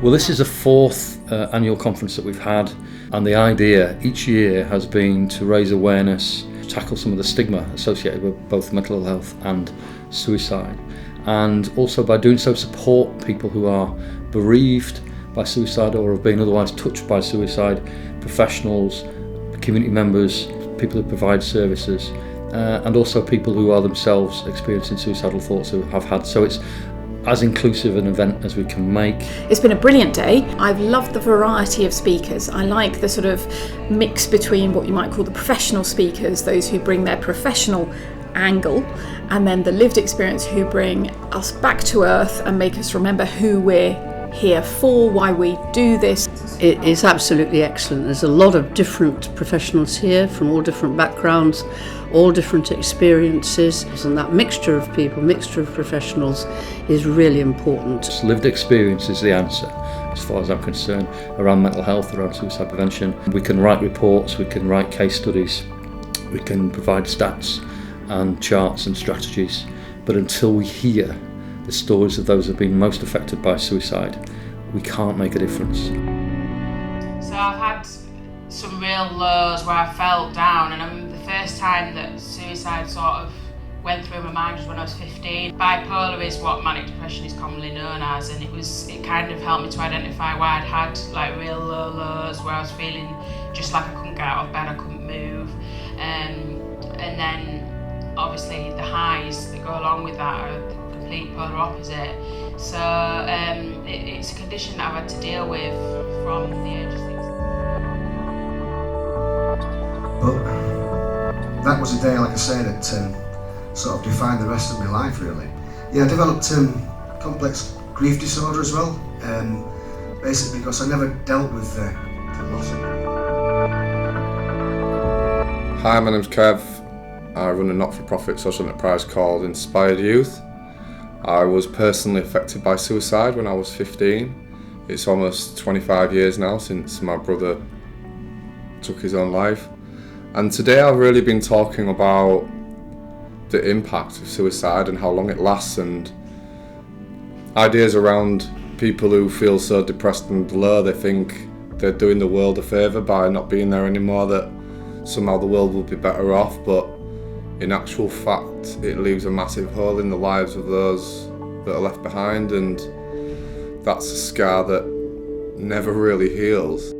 Well, this is the fourth annual conference that we've had, and the idea each year has been to raise awareness, tackle some of the stigma associated with both mental health and suicide, and also by doing so support people who are bereaved by suicide or have been otherwise touched by suicide, professionals, community members, people who provide services, and also people who are themselves experiencing suicidal thoughts who have had. So it's as inclusive an event as we can make. It's been a brilliant day. I've loved the variety of speakers. I like the sort of mix between what you might call the professional speakers, those who bring their professional angle, and then the lived experience who bring us back to earth and make us remember who we're here for, why we do this. It is absolutely excellent. There's a lot of different professionals here from all different backgrounds, all different experiences, and that mixture of people, mixture of professionals is really important. Lived experience is the answer, as far as I'm concerned, around mental health, around suicide prevention. We can write reports, we can write case studies, we can provide stats and charts and strategies, but until we hear the stories of those who have been most affected by suicide, we can't make a difference. So I've had some real lows where I felt down, and the first time that suicide sort of went through my mind was when I was 15. Bipolar is what manic depression is commonly known as, and it kind of helped me to identify why I'd had like real low lows where I was feeling just like I couldn't get out of bed, I couldn't move, and then obviously the highs that go along with that are the complete polar opposite. So it's a condition that I've had to deal with from the age of 6. But that was a day, like I say, that sort of defined the rest of my life, really. Yeah, I developed complex grief disorder as well, basically because I never dealt with the loss of it. Hi, my name's Kev. I run a not-for-profit social enterprise called Inspired Youth. I was personally affected by suicide when I was 15. It's almost 25 years now since my brother took his own life. And today I've really been talking about the impact of suicide and how long it lasts, and ideas around people who feel so depressed and low they think they're doing the world a favour by not being there anymore, that somehow the world will be better off, but in actual fact it leaves a massive hole in the lives of those that are left behind, and that's a scar that never really heals.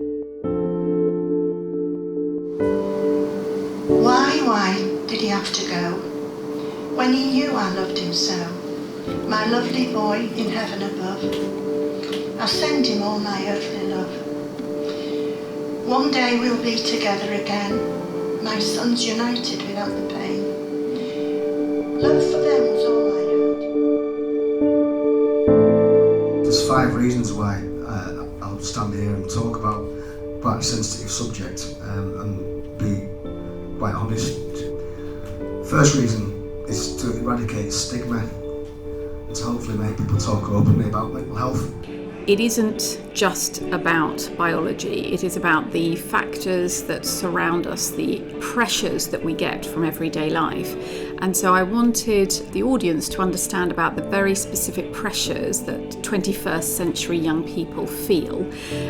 Why did he have to go? When he knew I loved him so, my lovely boy in heaven above, I send him all my earthly love. One day we'll be together again, my sons united without the pain. Love for them was all I had. There's 5 reasons why I'll stand here and talk about quite a sensitive subject and be quite honest. First reason is to eradicate stigma and to hopefully make people talk openly about mental health. It isn't just about biology, it is about the factors that surround us, the pressures that we get from everyday life. And so I wanted the audience to understand about the very specific pressures that 21st century young people feel.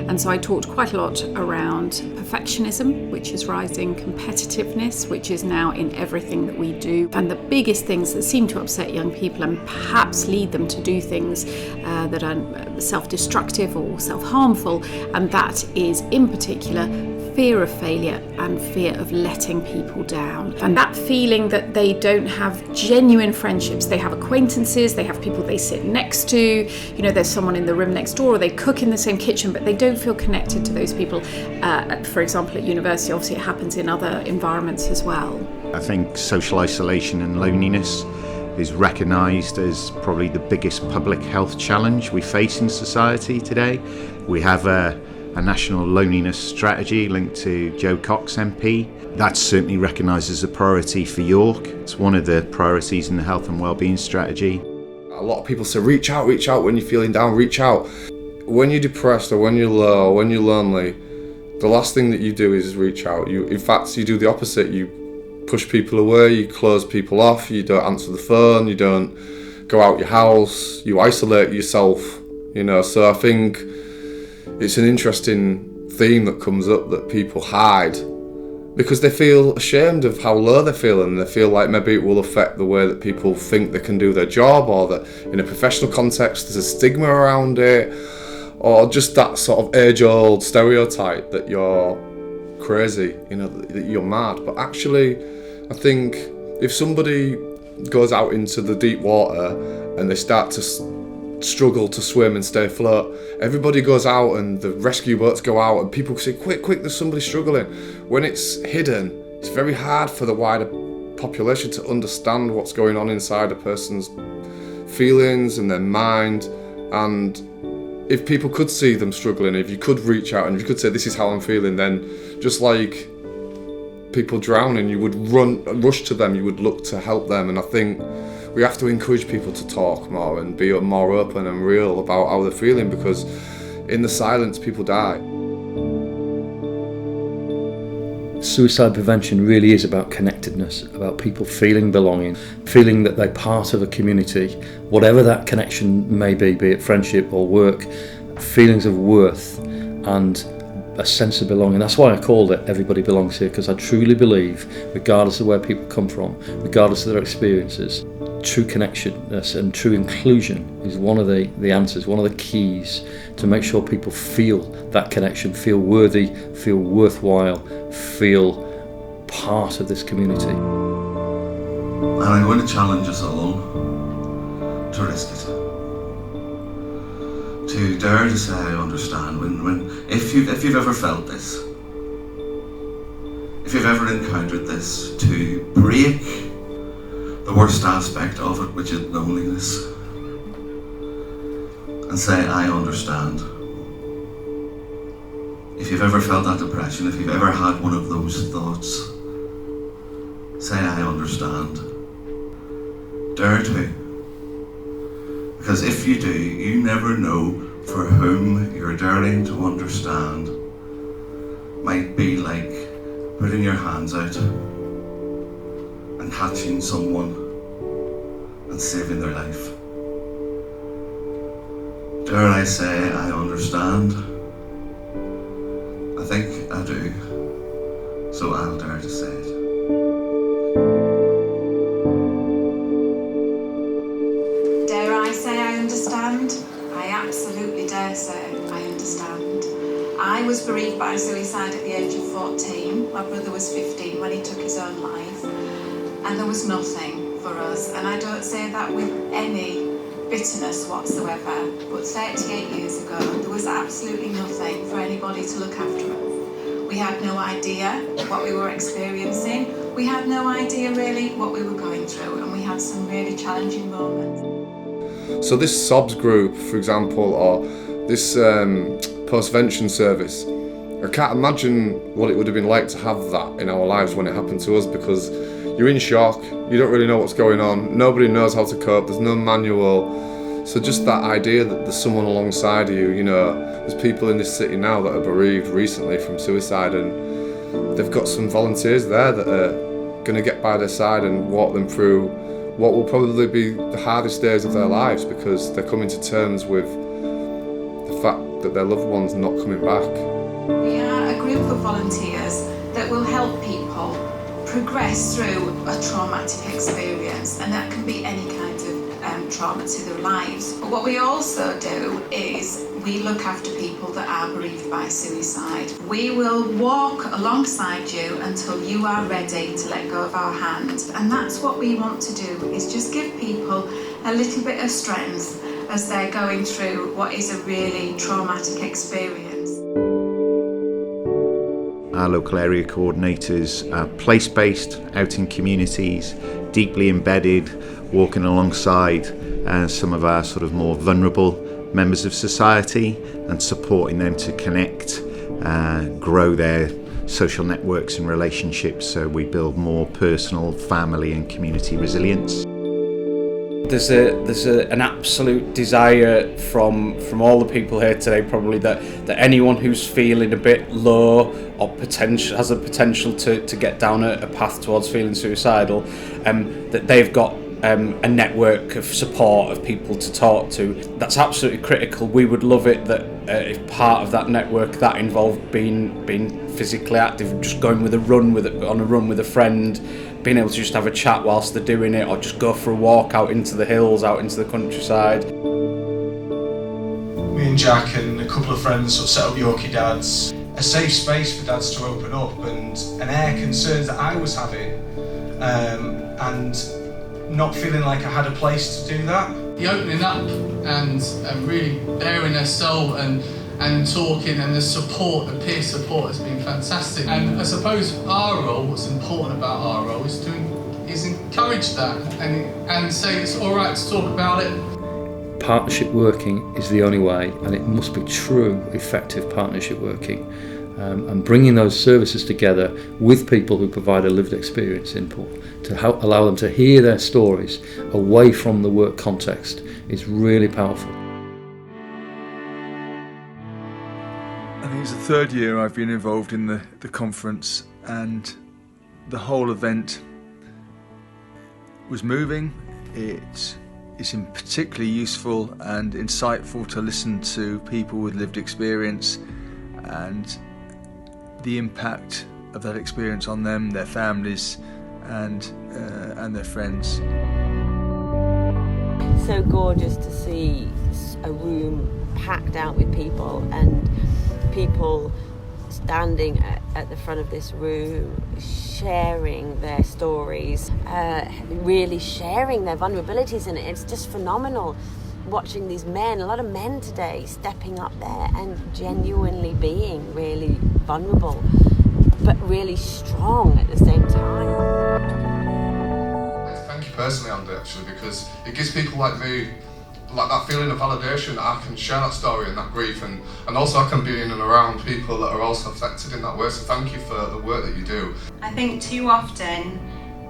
And so I talked quite a lot around perfectionism, which is rising, competitiveness, which is now in everything that we do, and the biggest things that seem to upset young people and perhaps lead them to do things that are self-destructive or self-harmful, and that is in particular fear of failure and fear of letting people down. And that feeling that they don't have genuine friendships, they have acquaintances, they have people they sit next to, you know, there's someone in the room next door, or they cook in the same kitchen, but they don't feel connected to those people. For example, at university, obviously it happens in other environments as well. I think social isolation and loneliness is recognised as probably the biggest public health challenge we face in society today. We have a national loneliness strategy linked to Joe Cox MP. That's certainly recognised as a priority for York. It's one of the priorities in the health and wellbeing strategy. A lot of people say reach out when you're feeling down, reach out. When you're depressed or when you're low or when you're lonely, the last thing that you do is reach out. In fact, you do the opposite. You push people away, you close people off, you don't answer the phone, you don't go out your house, you isolate yourself, you know. So I think it's an interesting theme that comes up, that people hide because they feel ashamed of how low they're feeling. They feel like maybe it will affect the way that people think they can do their job, or that in a professional context there's a stigma around it, or just that sort of age-old stereotype that you're crazy, that you're mad. But actually, I think if somebody goes out into the deep water and they start to struggle to swim and stay afloat, everybody goes out and the rescue boats go out and people say, quick, there's somebody struggling. When it's hidden, it's very hard for the wider population to understand what's going on inside a person's feelings and their mind. And if people could see them struggling, if you could reach out and if you could say, this is how I'm feeling, then just like people drowning, you would rush to them, you would look to help them. And I think we have to encourage people to talk more and be more open and real about how they're feeling, because in the silence people die. Suicide prevention really is about connectedness, about people feeling belonging, feeling that they're part of a community, whatever that connection may be it friendship or work, feelings of worth and a sense of belonging. That's why I called it Everybody Belongs Here, because I truly believe, regardless of where people come from, regardless of their experiences, true connectedness and true inclusion is one of the answers, one of the keys to make sure people feel that connection, feel worthy, feel worthwhile, feel part of this community. And I'm going to challenge us all to risk it. To dare to say I understand if you've ever felt this, if you've ever encountered this, to break the worst aspect of it, which is loneliness, and say I understand. If you've ever felt that depression, if you've ever had one of those thoughts, say I understand. Dare to. Because if you do, you never know for whom you're daring to understand. Might be like putting your hands out and catching someone and saving their life. Dare I say I understand? I think I do, so I'll dare to say it. I absolutely dare say I understand. I was bereaved by suicide at the age of 14. My brother was 15 when he took his own life. And there was nothing for us. And I don't say that with any bitterness whatsoever. But 38 years ago, there was absolutely nothing for anybody to look after us. We had no idea what we were experiencing. We had no idea really what we were going through. And we had some really challenging moments. So this SOBS group, for example, or this postvention service, I can't imagine what it would have been like to have that in our lives when it happened to us, because you're in shock, you don't really know what's going on, nobody knows how to cope, there's no manual. So just that idea that there's someone alongside you, there's people in this city now that are bereaved recently from suicide, and they've got some volunteers there that are going to get by their side and walk them through what will probably be the hardest days of their lives, because they're coming to terms with the fact that their loved one's not coming back. We are a group of volunteers that will help people progress through a traumatic experience, and that can be any kind of trauma to their lives. But what we also do is we look after people that are bereaved by suicide. We will walk alongside you until you are ready to let go of our hand. And that's what we want to do, is just give people a little bit of strength as they're going through what is a really traumatic experience. Our local area coordinators are place-based, out in communities, deeply embedded, walking alongside some of our sort of more vulnerable members of society and supporting them to connect, grow their social networks and relationships, so we build more personal, family and community resilience. There's an absolute desire from all the people here today, probably, that anyone who's feeling a bit low or has a potential to get down a path towards feeling suicidal, that they've got a network of support of people to talk to. That's absolutely critical. We would love it that if part of that network that involved being physically active, just going on a run with a friend, being able to just have a chat whilst they're doing it, or just go for a walk out into the hills, out into the countryside. Me and Jack and a couple of friends sort of set up Yorkie Dads, a safe space for dads to open up and air concerns that I was having, and not feeling like I had a place to do that. The opening up and really bearing their soul and talking, and the peer support has been fantastic. And I suppose our role, what's important about our role, is encourage that and say it's all right to talk about it. Partnership working is the only way, and it must be true, effective partnership working, and bringing those services together with people who provide a lived experience input to help allow them to hear their stories away from the work context is really powerful. I think it's the third year I've been involved in the conference, and the whole event was moving. It's particularly useful and insightful to listen to people with lived experience and the impact of that experience on them, their families, and their friends. So gorgeous to see a room packed out with people, and people standing at the front of this room, sharing their stories, really sharing their vulnerabilities, and it's just phenomenal watching these men, a lot of men today, stepping up there and genuinely being really vulnerable, but really strong at the same time. Thank you personally, Andy, actually, because it gives people like me like that feeling of validation that I can share that story and that grief, and also I can be in and around people that are also affected in that way, so thank you for the work that you do. I think too often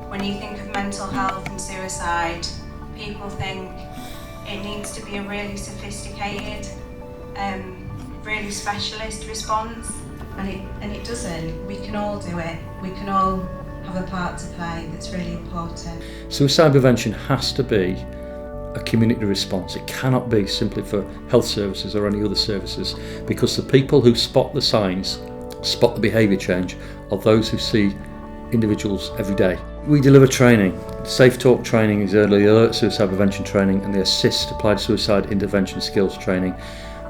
when you think of mental health and suicide, people think it needs to be a really sophisticated, really specialist response, and it doesn't. We can all do it. We can all have a part to play that's really important. Suicide prevention has to be a community response. It cannot be simply for health services or any other services, because the people who spot the signs, spot the behaviour change, are those who see individuals every day. We deliver training. Safe Talk training is early alert suicide prevention training, and the Assist applied suicide intervention skills training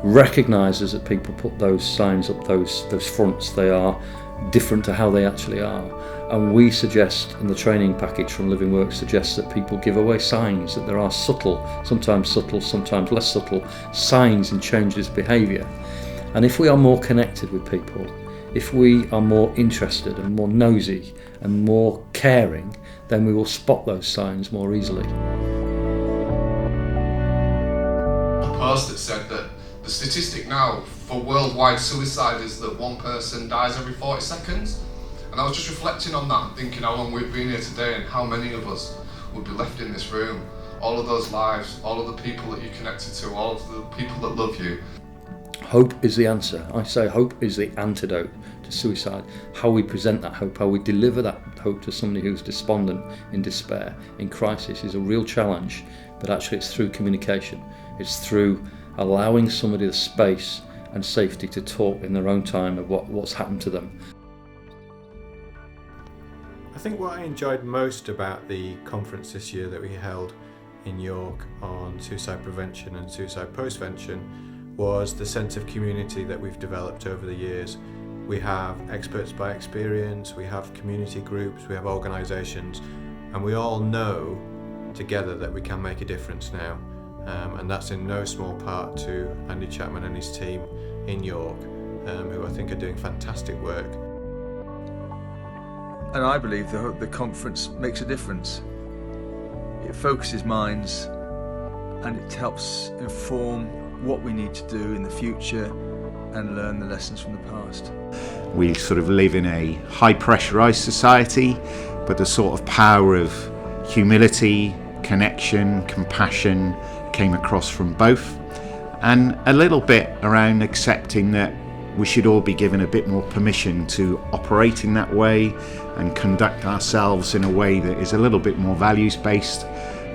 recognises that people put those signs up, those fronts. They are different to how they actually are. And we suggest, and the training package from Living Work suggests, that people give away signs, that there are subtle, sometimes less subtle, signs in changes behaviour. And if we are more connected with people, if we are more interested and more nosy and more caring, then we will spot those signs more easily. A post that said that the statistic now for worldwide suicide is that one person dies every 40 seconds. And I was just reflecting on that and thinking how long we've been here today and how many of us would be left in this room. All of those lives, all of the people that you're connected to, all of the people that love you. Hope is the answer. I say hope is the antidote to suicide. How we present that hope, how we deliver that hope to somebody who's despondent, in despair, in crisis, is a real challenge. But actually it's through communication. It's through allowing somebody the space and safety to talk in their own time of what's happened to them. I think what I enjoyed most about the conference this year that we held in York on suicide prevention and suicide postvention was the sense of community that we've developed over the years. We have experts by experience, we have community groups, we have organisations, and we all know together that we can make a difference now. And that's in no small part to Andy Chapman and his team in York, who I think are doing fantastic work. And I believe the conference makes a difference. It focuses minds and it helps inform what we need to do in the future and learn the lessons from the past. We sort of live in a high pressurised society, but the sort of power of humility, connection, compassion came across from both, and a little bit around accepting that we should all be given a bit more permission to operate in that way and conduct ourselves in a way that is a little bit more values based,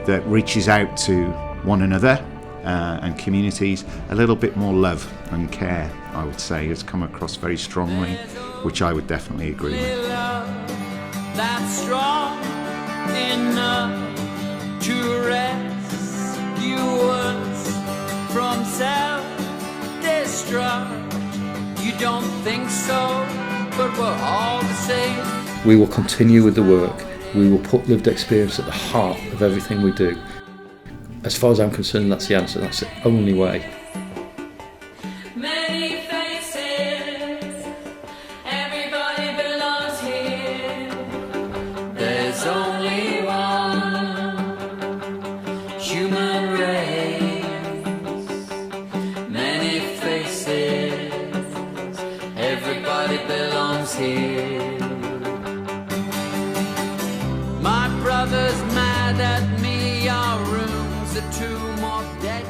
that reaches out to one another and communities. A little bit more love and care, I would say, has come across very strongly, which I would definitely agree with. That's strong enough to rescue us from self-destruct. You don't think so, but we're all the same. We will continue with the work. We will put lived experience at the heart of everything we do. As far as I'm concerned, that's the answer. That's the only way. Many faces, everybody belongs here. There's only one human race. Many faces, everybody belongs here. My brother's mad at me, our rooms are 2 more dead